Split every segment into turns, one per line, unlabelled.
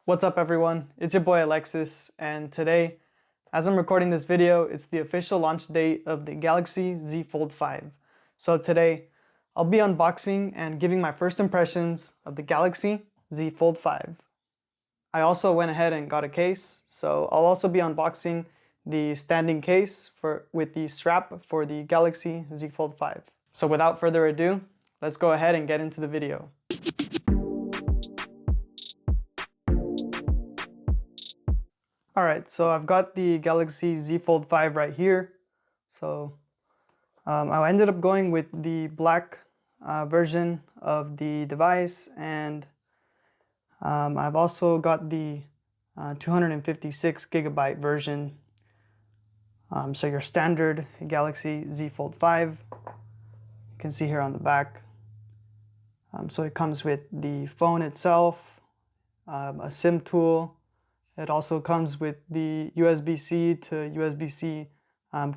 What's up everyone, it's your boy Alexis, and today, as I'm recording this video, it's the official launch date of the Galaxy Z Fold5. So today, I'll be unboxing and giving my first impressions of the Galaxy Z Fold5. I also went ahead and got a case, so I'll also be unboxing the standing case with the strap for the Galaxy Z Fold5. So without further ado, let's go ahead and get into the video. Alright, so I've got the Galaxy Z Fold5 right here. So I ended up going with the black version of the device, and I've also got the 256 gigabyte version. So your standard Galaxy Z Fold5, you can see here on the back. So it comes with the phone itself, a SIM tool. It also comes with the USB-C to USB-C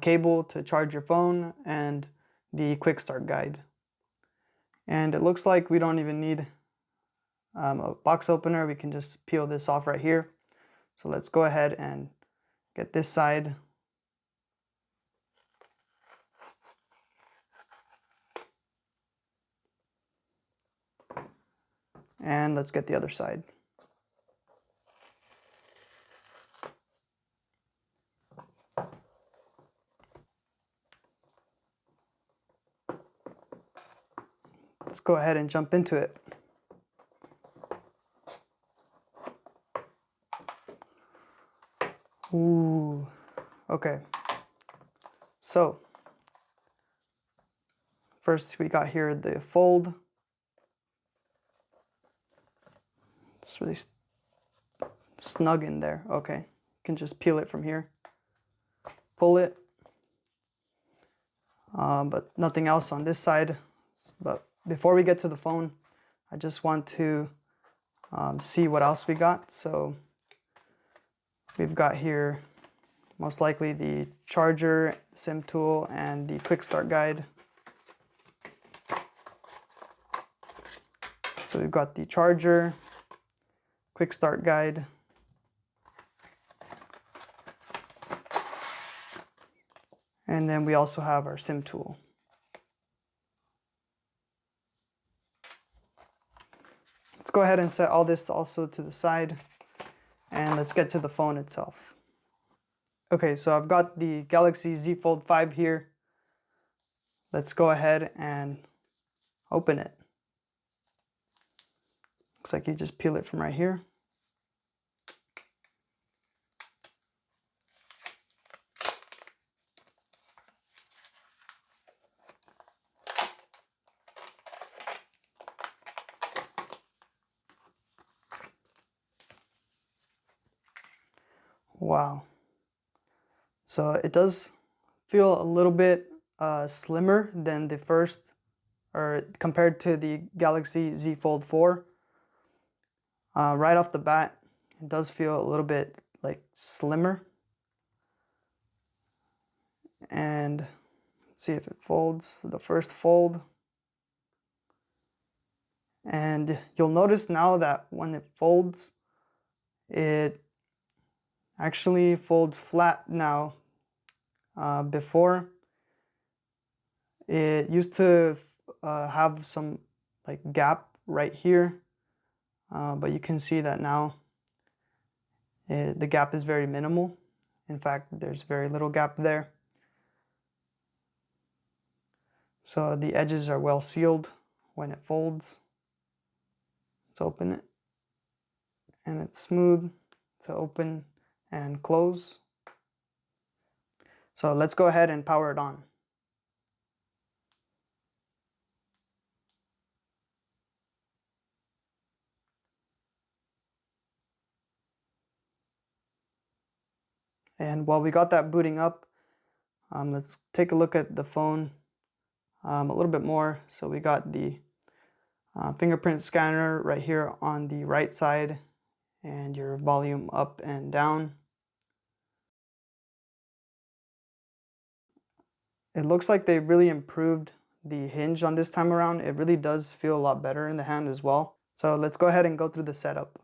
cable to charge your phone, and the quick start guide. And it looks like we don't even need a box opener. We can just peel this off right here. So let's go ahead and get this side. And let's get the other side. Let's go ahead and jump into it. Ooh, okay. So, first we got here the fold. It's really snug in there. Okay, you can just peel it from here. Pull it. But nothing else on this side. But before we get to the phone, I just want to see what else we got. So we've got here most likely the charger, SIM tool, and the quick start guide. So we've got the charger, quick start guide, and then we also have our SIM tool. Let's go ahead and set all this also to the side, and let's get to the phone itself. Okay, so I've got the Galaxy Z Fold5 here. Let's go ahead and open it. Looks like you just peel it from right here. Wow. So it does feel a little bit slimmer than the first, or compared to the Galaxy Z Fold 4. Right off the bat, it does feel a little bit like slimmer. And let's see if it folds, the first fold. And you'll notice now that when it folds, it actually folds flat now. Before, it used to have some like gap right here, but you can see that now the gap is very minimal. In fact, there's very little gap there. So the edges are well sealed when it folds. Let's open it, and it's smooth to open and close. So let's go ahead and power it on. And while we got that booting up, let's take a look at the phone a little bit more. So we got the fingerprint scanner right here on the right side, and your volume up and down. It looks like they really improved the hinge on this time around. It really does feel a lot better in the hand as well. So let's go ahead and go through the setup.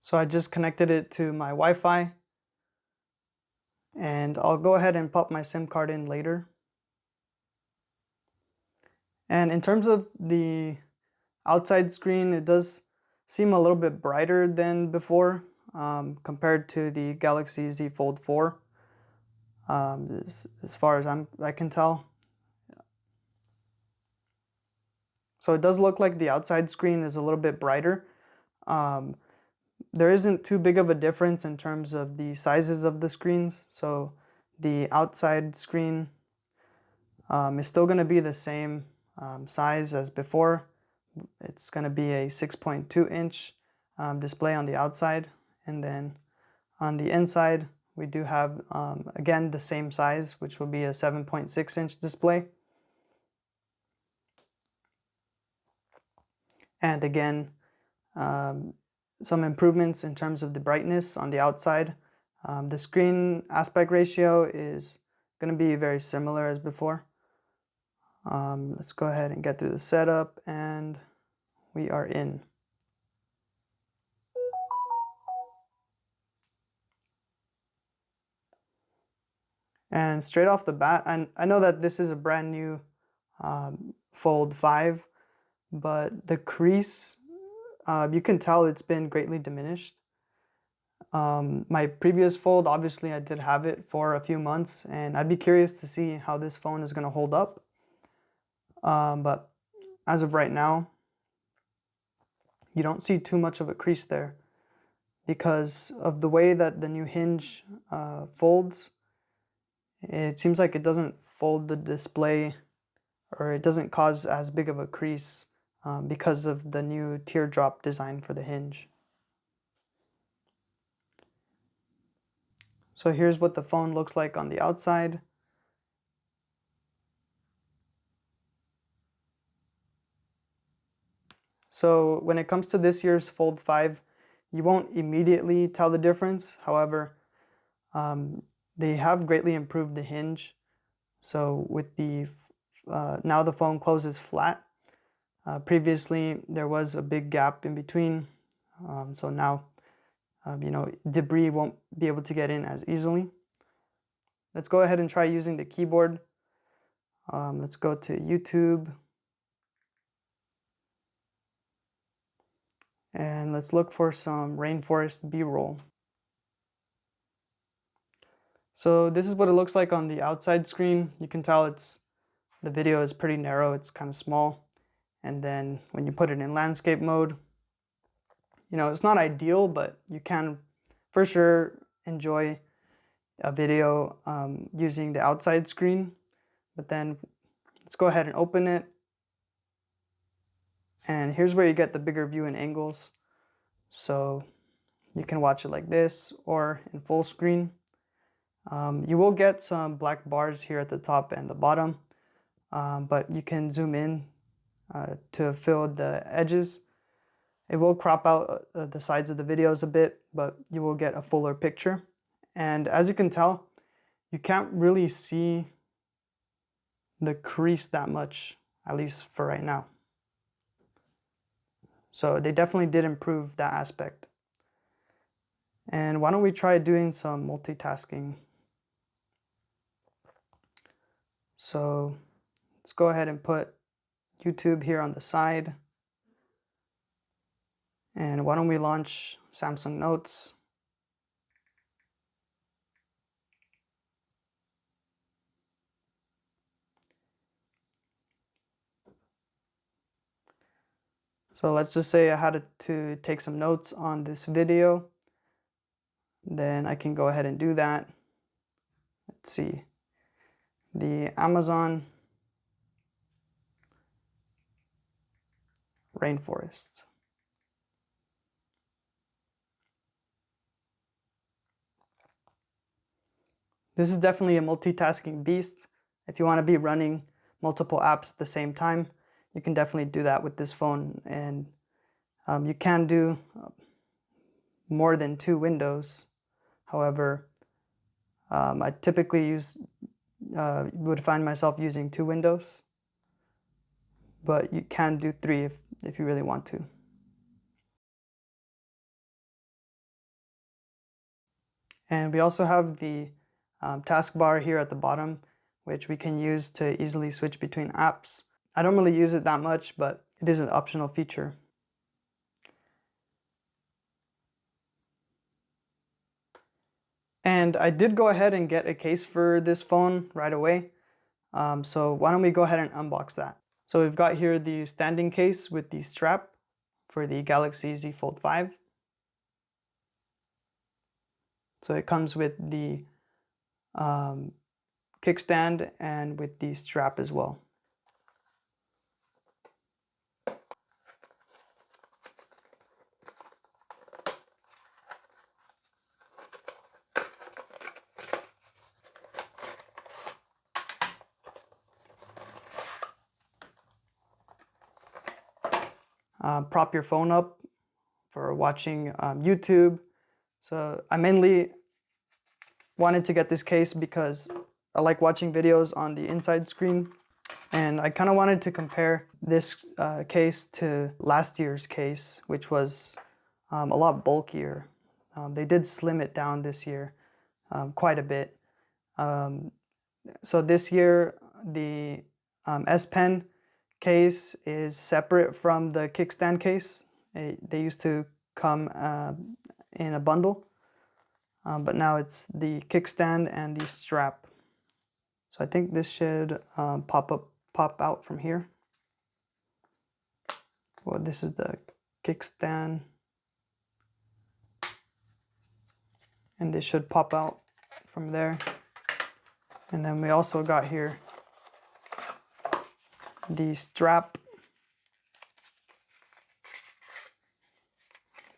So I just connected it to my Wi-Fi, and I'll go ahead and pop my SIM card in later. And in terms of the outside screen, it does seem a little bit brighter than before compared to the Galaxy Z Fold 4, as far as I can tell. So it does look like the outside screen is a little bit brighter. There isn't too big of a difference in terms of the sizes of the screens. So the outside screen is still going to be the same size as before. It's going to be a 6.2 inch display on the outside, and then on the inside we do have again the same size, which will be a 7.6 inch display. And again, some improvements in terms of the brightness on the outside. The screen aspect ratio is going to be very similar as before. Let's go ahead and get through the setup, and we are in. And straight off the bat, I know that this is a brand new Fold 5, but the crease, you can tell it's been greatly diminished. My previous Fold, obviously I did have it for a few months, and I'd be curious to see how this phone is going to hold up. But as of right now, you don't see too much of a crease there because of the way that the new hinge folds. It seems like it doesn't fold the display, or it doesn't cause as big of a crease because of the new teardrop design for the hinge. So here's what the phone looks like on the outside. So when it comes to this year's Fold 5, you won't immediately tell the difference. However, they have greatly improved the hinge. So with the now the phone closes flat. Previously there was a big gap in between. So now debris won't be able to get in as easily. Let's go ahead and try using the keyboard. Let's go to YouTube. And let's look for some rainforest B-roll. So this is what it looks like on the outside screen. You can tell the video is pretty narrow, it's kind of small. And then when you put it in landscape mode, it's not ideal, but you can for sure enjoy a video using the outside screen. But then let's go ahead and open it. And here's where you get the bigger view and angles. So you can watch it like this or in full screen. You will get some black bars here at the top and the bottom, but you can zoom in to fill the edges. It will crop out the sides of the videos a bit, but you will get a fuller picture. And as you can tell, you can't really see the crease that much, at least for right now. So they definitely did improve that aspect. And why don't we try doing some multitasking? So let's go ahead and put YouTube here on the side. And why don't we launch Samsung Notes? So let's just say I had to take some notes on this video. Then I can go ahead and do that. Let's see. The Amazon rainforest. This is definitely a multitasking beast. If you want to be running multiple apps at the same time, you can definitely do that with this phone. And you can do more than 2 windows. However, I typically would find myself using 2 windows, but you can do 3 if you really want to. And we also have the taskbar here at the bottom, which we can use to easily switch between apps. I don't really use it that much, but it is an optional feature. And I did go ahead and get a case for this phone right away. So why don't we go ahead and unbox that. So we've got here the standing case with the strap for the Galaxy Z Fold5. So it comes with the kickstand and with the strap as well. Prop your phone up for watching YouTube. So I mainly wanted to get this case because I like watching videos on the inside screen, and I kind of wanted to compare this case to last year's case, which was a lot bulkier. They did slim it down this year quite a bit. So this year the S Pen case is separate from the kickstand case. They used to come in a bundle, but now it's the kickstand and the strap. So I think this should pop out from here. Well, this is the kickstand, and this should pop out from there. And then we also got here the strap.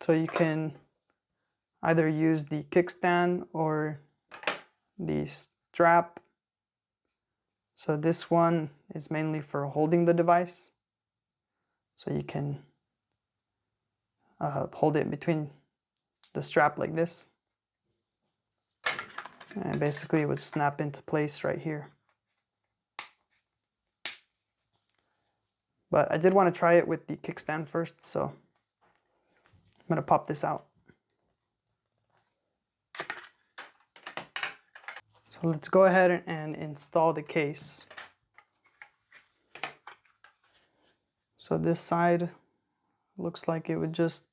So you can either use the kickstand or the strap. So this one is mainly for holding the device. So you can hold it between the strap like this. And basically it would snap into place right here. But I did want to try it with the kickstand first, so I'm going to pop this out. So let's go ahead and install the case. So this side looks like it would just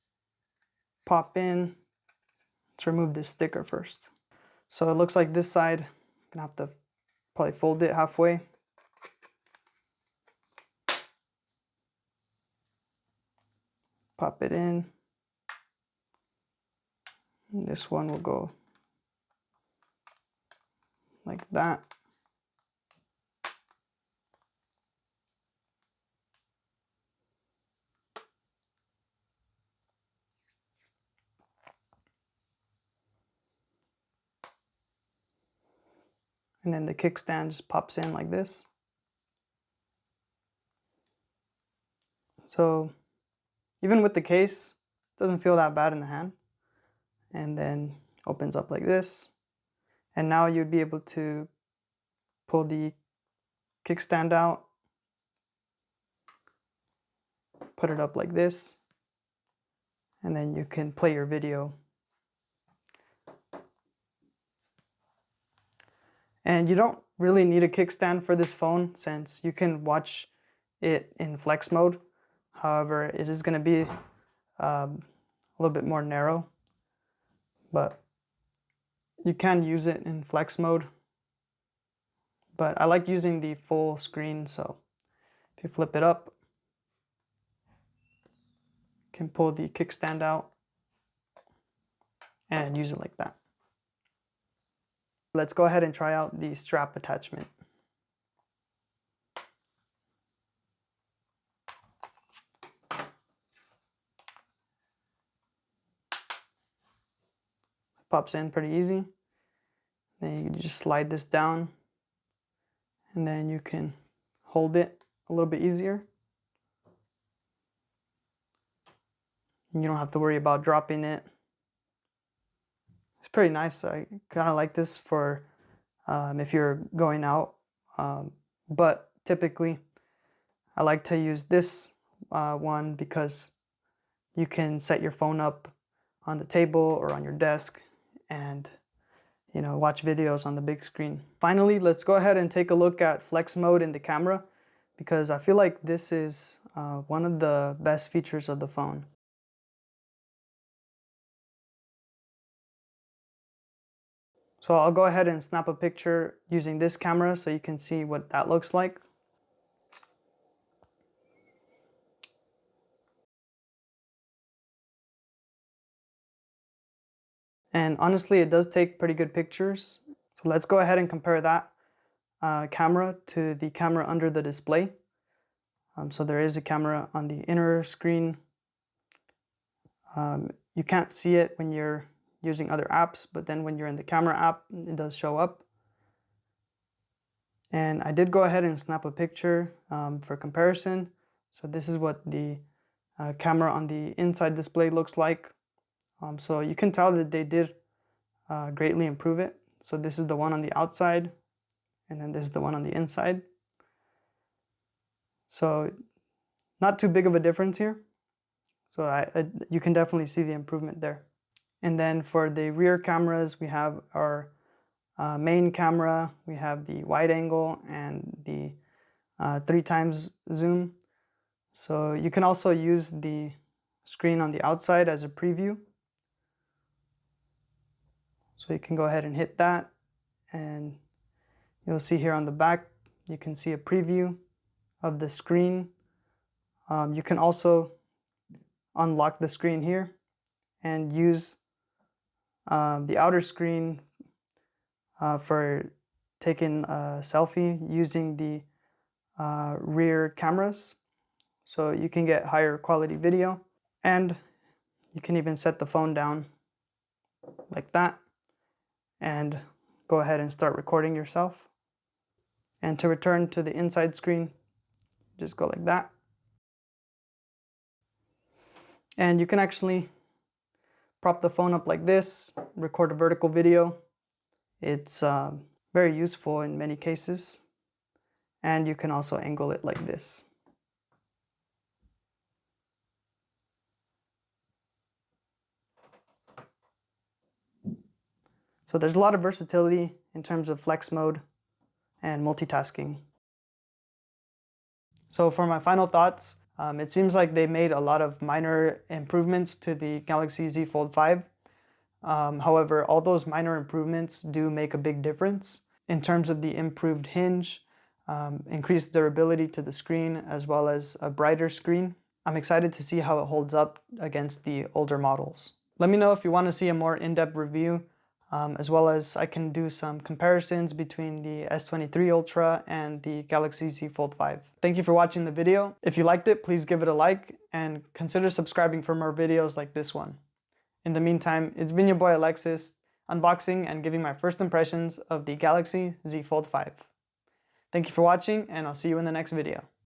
pop in. Let's remove this sticker first. So it looks like this side, I'm gonna have to probably fold it halfway. Pop it in. And this one will go like that. And then the kickstand just pops in like this. So even with the case, it doesn't feel that bad in the hand. And then opens up like this. And now you'd be able to pull the kickstand out, put it up like this, and then you can play your video. And you don't really need a kickstand for this phone since you can watch it in flex mode. However, it is going to be a little bit more narrow, but you can use it in flex mode. But I like using the full screen, so if you flip it up, you can pull the kickstand out and use it like that. Let's go ahead and try out the strap attachment. Pops in pretty easy. Then you just slide this down, and then you can hold it a little bit easier. You don't have to worry about dropping it. It's pretty nice. I kind of like this for if you're going out, but typically I like to use this one because you can set your phone up on the table or on your desk, and watch videos on the big screen. Finally, let's go ahead and take a look at flex mode in the camera, because I feel like this is one of the best features of the phone. So I'll go ahead and snap a picture using this camera so you can see what that looks like. And honestly, it does take pretty good pictures. So let's go ahead and compare that camera to the camera under the display. So there is a camera on the inner screen. You can't see it when you're using other apps, but then when you're in the camera app, it does show up. And I did go ahead and snap a picture for comparison. So this is what the camera on the inside display looks like. So you can tell that they did greatly improve it. So this is the one on the outside, and then this is the one on the inside. So not too big of a difference here. So you can definitely see the improvement there. And then for the rear cameras, we have our main camera, we have the wide angle and the 3x zoom. So you can also use the screen on the outside as a preview. So you can go ahead and hit that, and you'll see here on the back, you can see a preview of the screen. You can also unlock the screen here and use the outer screen for taking a selfie using the rear cameras. So you can get higher quality video, and you can even set the phone down like that and go ahead and start recording yourself. And to return to the inside screen, just go like that. And you can actually prop the phone up like this, record a vertical video. It's very useful in many cases. And you can also angle it like this. So there's a lot of versatility in terms of flex mode and multitasking. So for my final thoughts, it seems like they made a lot of minor improvements to the Galaxy Z Fold 5. However, all those minor improvements do make a big difference in terms of the improved hinge, increased durability to the screen, as well as a brighter screen. I'm excited to see how it holds up against the older models. Let me know if you want to see a more in-depth review, as well as I can do some comparisons between the S23 Ultra and the Galaxy Z Fold 5. Thank you for watching the video. If you liked it, please give it a like and consider subscribing for more videos like this one. In the meantime, it's been your boy Alexis, unboxing and giving my first impressions of the Galaxy Z Fold 5. Thank you for watching, and I'll see you in the next video.